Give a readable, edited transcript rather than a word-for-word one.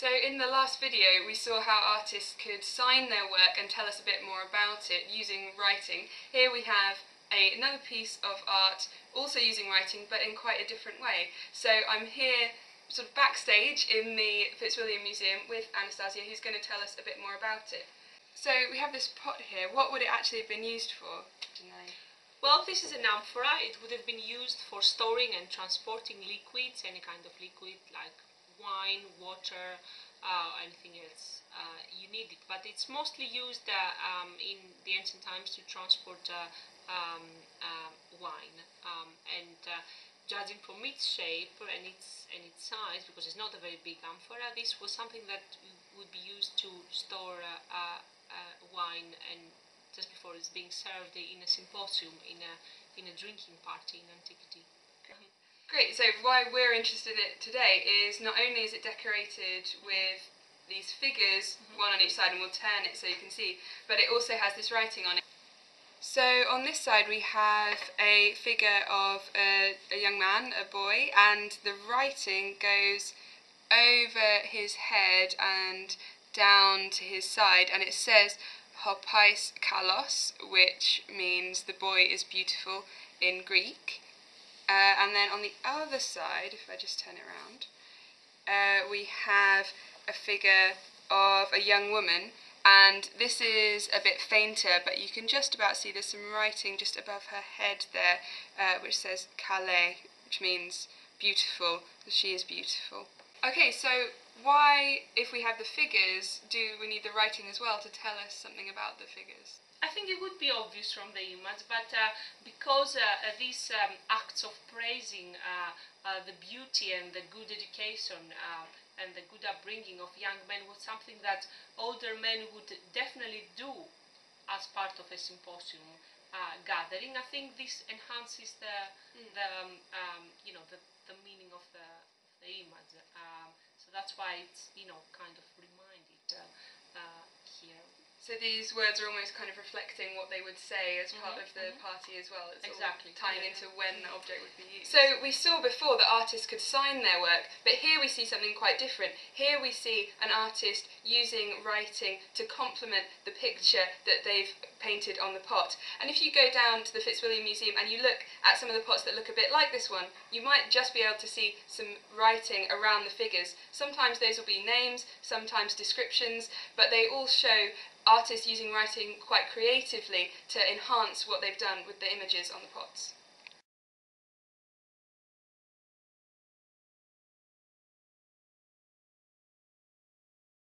So in the last video we saw how artists could sign their work and tell us a bit more about it using writing. Here we have another piece of art also using writing but in quite a different way. So I'm here sort of backstage in the Fitzwilliam Museum with Anastasia, who's going to tell us a bit more about it. So we have this pot here. What would it actually have been used for? Well, this is an amphora. It would have been used for storing and transporting liquids, any kind of liquid like wine, water, anything else you need it. But it's mostly used in the ancient times to transport wine. Judging from its shape and its size, because it's not a very big amphora, this was something that would be used to store wine and just before it's being served in a symposium, in a drinking party in antiquity. Great, so why we're interested in it today is not only is it decorated with these figures, one on each side, and we'll turn it so you can see, but it also has this writing on it. So on this side we have a figure of a young man, a boy, and the writing goes over his head and down to his side, and it says Hopais Kalos, which means the boy is beautiful in Greek. And then on the other side, if I just turn it around, we have a figure of a young woman, and this is a bit fainter, but you can just about see there's some writing just above her head there, which says Kale, which means beautiful, she is beautiful. Okay, so why, if we have the figures, do we need the writing as well to tell us something about the figures? I think it would be obvious from the image, but because these acts of praising the beauty and the good education and the good upbringing of young men was something that older men would definitely do as part of a symposium gathering, I think this enhances the meaning of the image. So that's why it's kind of reminded here. So these words are almost kind of reflecting what they would say as part of the party as well. It's exactly tying into when the object would be used. So we saw before that artists could sign their work, but here we see something quite different. Here we see an artist using writing to complement the picture that they've painted on the pot. And if you go down to the Fitzwilliam Museum and you look at some of the pots that look a bit like this one, you might just be able to see some writing around the figures. Sometimes those will be names, sometimes descriptions, but they all show artists using writing quite creatively to enhance what they've done with the images on the pots.